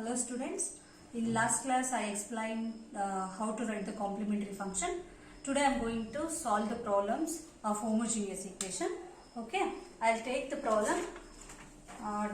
Hello students, in last class I explained how to write the complementary function. Today I am going to solve the problems of homogeneous equation. Okay, I will take the problem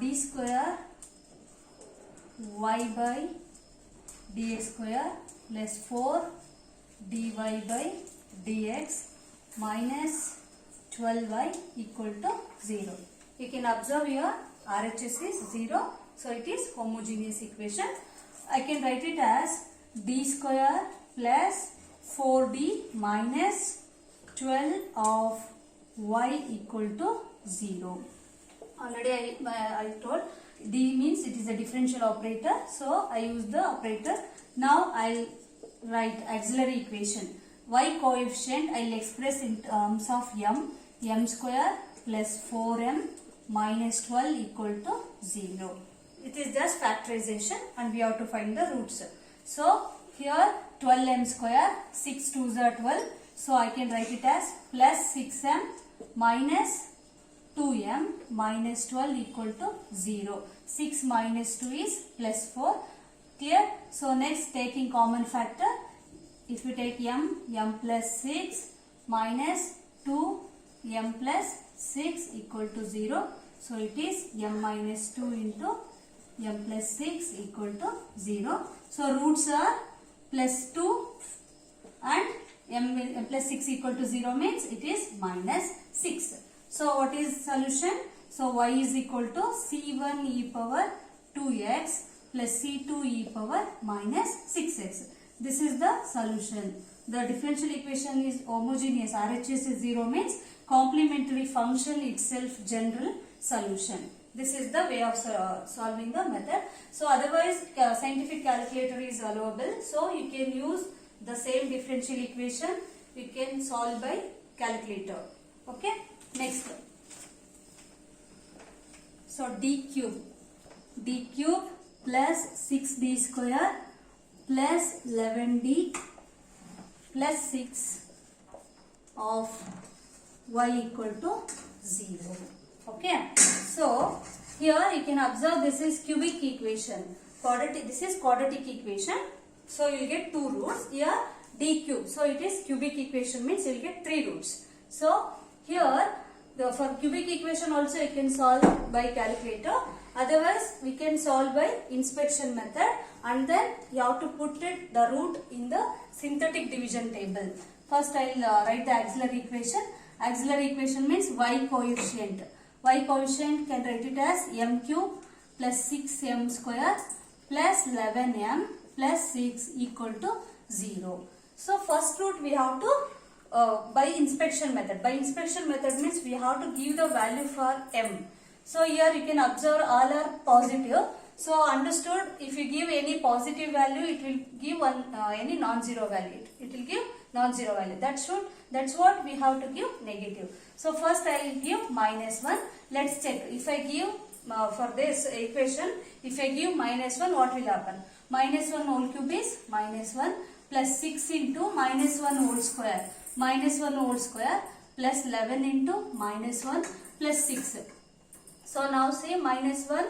d square y by dx square plus 4 dy by dx minus 12y equal to 0. You can observe here RHS is 0. So it is homogeneous equation. I can write it as d square plus 4d minus 12 of y equal to 0. Already I told d means it is a differential operator. So I use the operator. Now I will write auxiliary equation. Y coefficient I will express in terms of m square plus 4m minus 12 equal to 0. It is just factorization and we have to find the roots. So here 12m square, 6 2s are 12. So I can write it as plus 6m minus 2m minus 12 equal to 0. 6 minus 2 is plus 4. Clear? So next taking common factor. If you take m plus 6 minus 2 m plus 6 equal to 0. So it is m minus 2 into m plus 6 equal to 0. So roots are plus 2 and m plus 6 equal to 0 means it is minus 6. So what is solution? So y is equal to c1 e power 2x plus c2 e power minus 6x. This is the solution. The differential equation is homogeneous. RHS is 0 means complementary function itself general solution. This is the way of solving the method. So otherwise scientific calculator is allowable. So you can use the same differential equation. You can solve by calculator. Okay. Next. So d cube plus 6d square plus 11d plus 6 of y equal to 0. Okay. So here you can observe this is cubic equation. This is quadratic equation. So you get two roots. Here d cube. So it is cubic equation means you will get 3 roots. So here for cubic equation also you can solve by calculator. Otherwise we can solve by inspection method and then you have to put the root in the synthetic division table. First I will write the auxiliary equation. Auxiliary equation means y coefficient. Y coefficient can write it as m cube plus 6m square plus 11m plus 6 equal to 0. So first root we have to by inspection method. By inspection method means we have to give the value for m. So here you can observe all are positive. So understood, if you give any positive value it will give any non-zero value. It will give non-zero value. That's what we have to give negative. So first I will give minus 1. Let's check. If I give for this equation, if I give minus 1, what will happen? Minus 1 whole cube is minus 1 plus 6 into minus 1 whole square. Minus 1 whole square plus 11 into minus 1 plus 6. So now say minus 1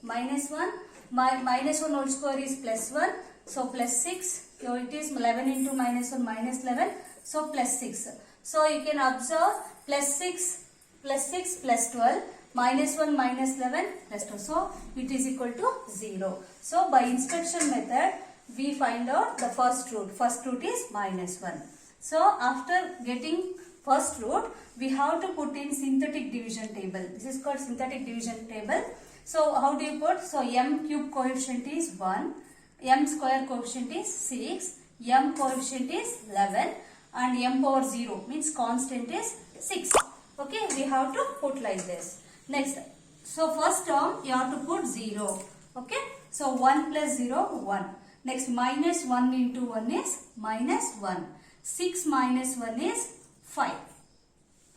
minus 1 whole square is plus 1. So plus 6. So it is 11 into minus 1 minus 11. So plus 6. So you can observe plus 6 plus 12 minus 1 minus 11 plus 2. So it is equal to 0. So by inspection method we find out the first root. First root is minus 1. So after getting first root we have to put in synthetic division table. This is called synthetic division table. So how do you put? So m cube coefficient is 1. M square coefficient is 6, m coefficient is 11 and m power 0 means constant is 6. Okay, we have to put like this. Next, so first term you have to put 0. Okay, so 1 plus 0, 1. Next minus 1 into 1 is minus 1. 6 minus 1 is 5.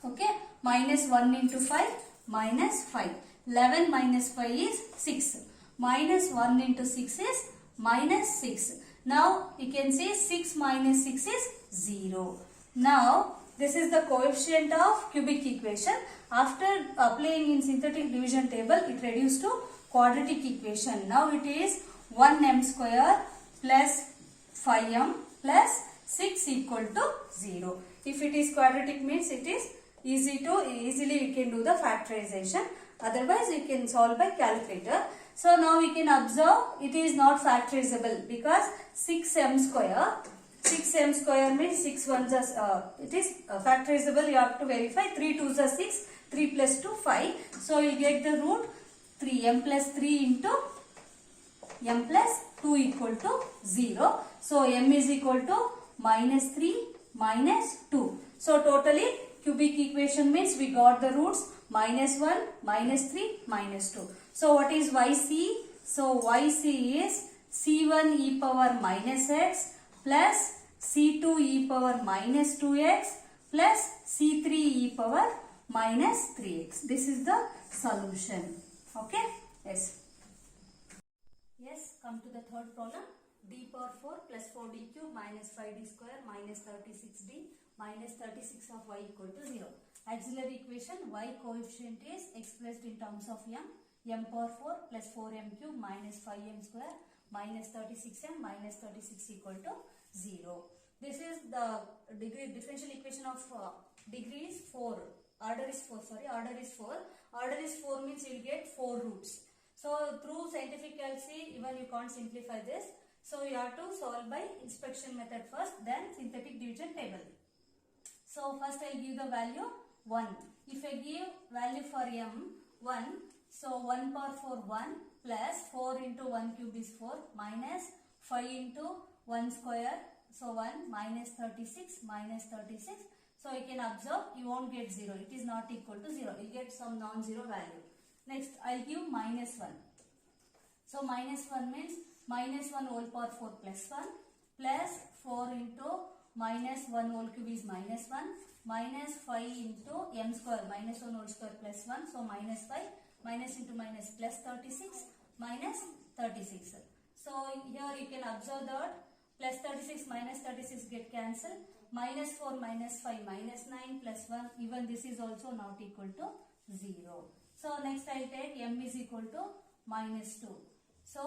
Okay, minus 1 into 5, minus 5. 11 minus 5 is 6. Minus 1 into 6 is minus 6. Now you can say 6 minus 6 is 0. Now this is the coefficient of cubic equation. After applying in synthetic division table, it reduced to quadratic equation. Now it is 1m square plus 5m plus 6 equal to 0. If it is quadratic means it is easily we can do the factorization. Otherwise we can solve by calculator. So now we can observe it is not factorizable because 6m square means 6 ones are, it is factorizable. You have to verify 3 2s are 6, 3 plus 2 5. So you get the root 3m plus 3 into m plus 2 equal to 0. So m is equal to minus 3 minus 2. So totally cubic equation means we got the roots minus 1, minus 3, minus 2. So what is YC? So YC is C1 e power minus x plus C2 e power minus 2x plus C3 e power minus 3x. This is the solution. Okay? Yes. Yes, come to the third problem. D power 4 plus 4d cube minus 5d square minus 36d minus 36 of y equal to 0. Auxiliary equation, y coefficient is expressed in terms of m power 4 plus 4m cube minus 5m square minus 36m minus 36 equal to 0. This is the differential equation of degree is 4. Order is 4, sorry, order is 4. Order is 4 means you will get 4 roots. So through scientific calculus, even you can't simplify this. So you have to solve by inspection method first, then synthetic division table. So first I will give the value 1. If I give value for m 1, so 1 power 4 1 plus 4 into 1 cube is 4 minus 5 into 1 square, so 1 minus 36 minus 36. So you can observe you won't get 0. It is not equal to 0. You get some non-zero value. Next I will give minus 1. So minus 1 means minus 1 whole power 4 plus 1 plus 4 into minus 1 whole cube is minus 1 minus 5 into m square minus 1 whole square plus 1. So minus 5 minus into minus plus 36 minus 36. So here you can observe that plus 36 minus 36 get cancelled. Minus 4 minus 5 minus 9 plus 1. Even this is also not equal to 0. So next I will take m is equal to minus 2. So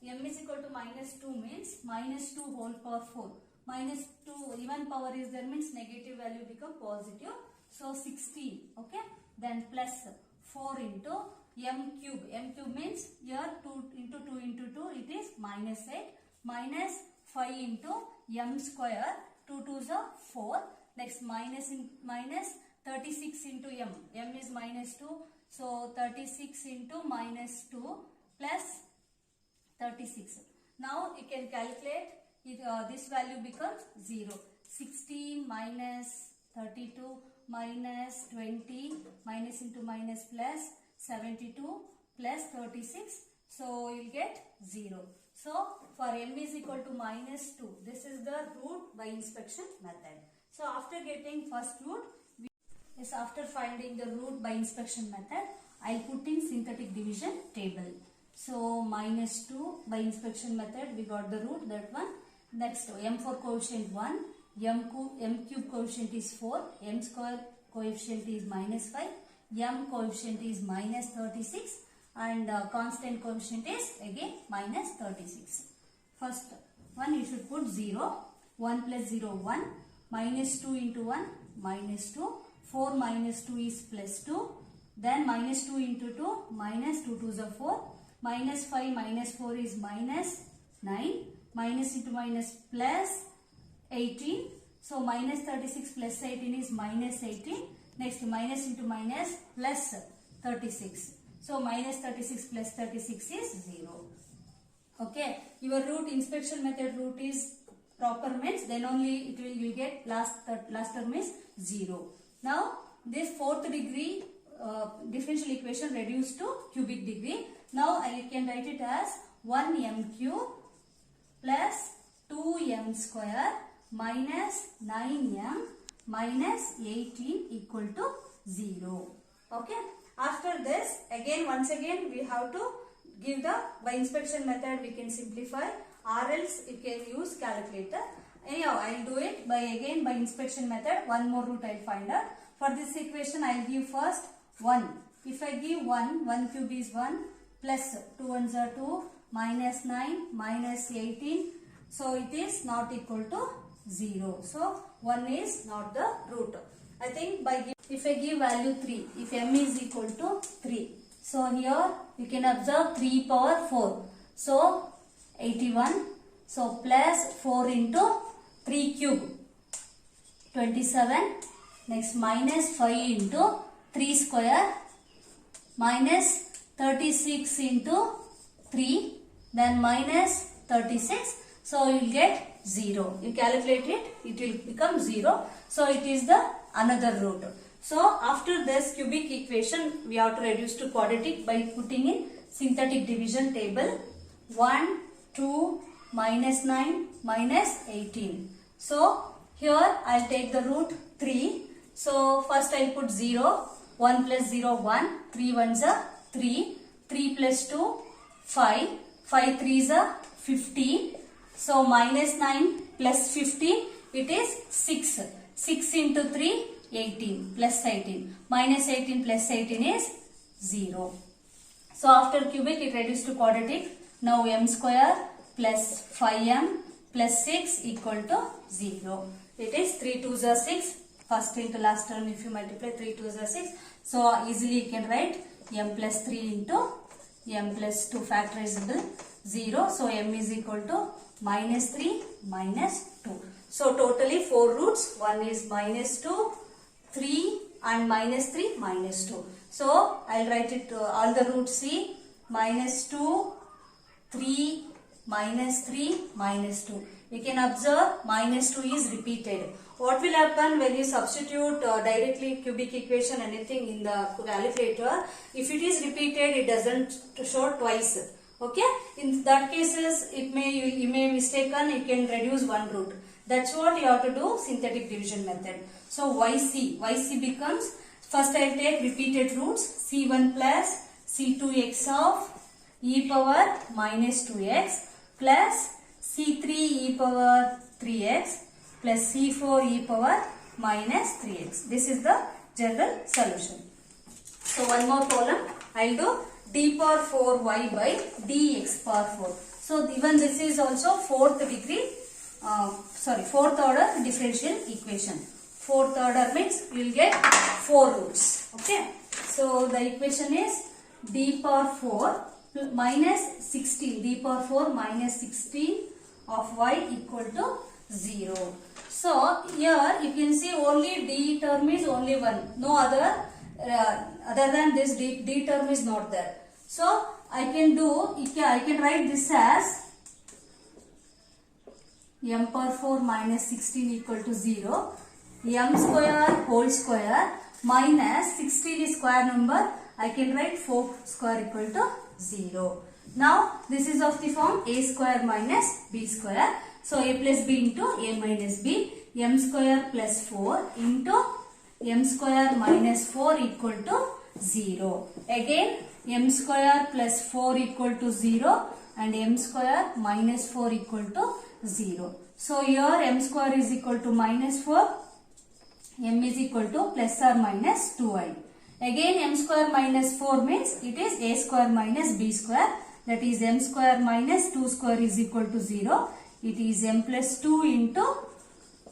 m is equal to minus 2 means minus 2 whole power 4. Minus 2 even power is there means negative value become positive. So 16. Okay. Then plus 4 into m cube. M cube means here 2 into 2 into 2 it is minus 8 minus 5 into m square. 2 2s are 4. Next minus 36 into m. M is minus 2. So 36 into minus 2 plus 36. Now you can calculate it, this value becomes 0. 16 minus 32 minus 20 minus into minus plus 72 plus 36. So you will get 0. So for m is equal to minus 2. This is the root by inspection method. So after getting first root, after finding the root by inspection method, I will put in synthetic division table. So minus 2 by inspection method we got the root, that one. Next m4 coefficient 1, m cube coefficient is 4, m square coefficient is minus 5, m coefficient is minus 36 and constant coefficient is again minus 36. First one you should put 0, 1 plus 0 1, minus 2 into 1 minus 2, 4 minus 2 is plus 2, then minus 2 into 2 minus 2 2s are 4, minus 5 minus 4 is minus 9, minus into minus plus 18. So minus 36 plus 18 is minus 18. Next minus into minus plus 36. So minus 36 plus 36 is 0. Okay. Your root inspection method root is proper means then only it will you get last term is 0. Now this fourth degree differential equation reduced to cubic degree. Now I can write it as 1m cube plus 2m square minus 9m minus 18 equal to 0. Okay. After this once again we have to give the by inspection method we can simplify, or else you can use calculator. Anyhow I will do it by inspection method. One more root I will find out. For this equation I will give first 1. If I give 1 cube is 1, plus 2 ones are 2, minus 9, minus 18. So it is not equal to 0. So 1 is not the root. I think if I give value 3, if m is equal to 3. So here you can observe 3 power 4. So 81. So plus 4 into 3 cube, 27. Next minus 5 into 3 square, minus 36 into 3, then minus 36. So you will get 0. You calculate it, it will become 0. So it is the another root. So after this cubic equation, we have to reduce to quadratic by putting in synthetic division table. 1, 2, minus 9, minus 18. So here I will take the root 3. So first I will put 0. 1 plus 0, 1. 3 ones are 3. 3 plus 2, 5. 5 threes are 15. So minus 9 plus 15, it is 6. 6 into 3, 18 plus 18. Minus 18 plus 18 is 0. So after cubic it reduces to quadratic. Now m square plus 5m plus 6 equal to 0. It is 3 2s are 6. First into last term if you multiply 3 2s are 6. So easily you can write m plus 3 into m plus 2 factorizable 0. So m is equal to minus 3 minus 2. So totally 4 roots. One is minus 2, 3 and minus 3 minus 2. So I will write it all the roots. See, minus 2, 3, minus 3, minus 2. You can observe minus 2 is repeated. What will happen when you substitute directly cubic equation anything in the calculator? If it is repeated, it doesn't show twice. Okay, in that cases you may mistaken, you can reduce one root. That's what you have to do, synthetic division method. So yc becomes, first I will take repeated roots, c1 plus c2x of e power minus 2x plus c3 e power 3x plus c4 e power minus 3x. This is the general solution. So one more problem, I will do d power 4y by dx power 4. So even this is also fourth order differential equation. Fourth order means you will get 4 roots. Okay. So the equation is d power 4 minus 16. D power 4 minus 16 of y equal to 0. So here you can see only d term is only one. No other than this d term is not there. So I can write this as m power 4 minus 16 equal to 0. M square whole square minus 16 is square number. I can write 4 square equal to 0. Now this is of the form a square minus b square. So a plus b into a minus b. M square plus 4 into m square minus 4 equal to 0. Again m square plus 4 equal to 0 and m square minus 4 equal to 0. So here m square is equal to minus 4. M is equal to plus or minus 2i. Again m square minus 4 means it is a square minus b square. That is m square minus 2 square is equal to 0. It is m plus 2 into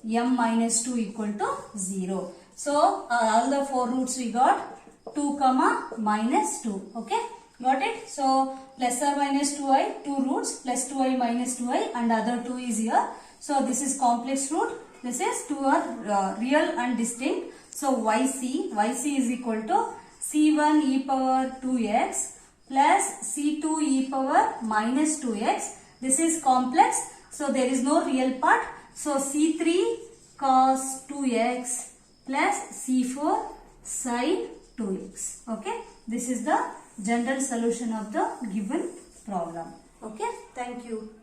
m minus 2 equal to 0. So all the 4 roots we got 2 comma minus 2. Okay, got it? So plus or minus 2i, 2 roots plus 2i minus 2i and other 2 is here. So this is complex root. This is 2 are real and distinct. So yc is equal to c1 e power 2x plus c2 e power minus 2x. This is complex. So there is no real part. So c3 cos 2x plus c4 sin 2x. Okay. This is the general solution of the given problem. Okay. Thank you.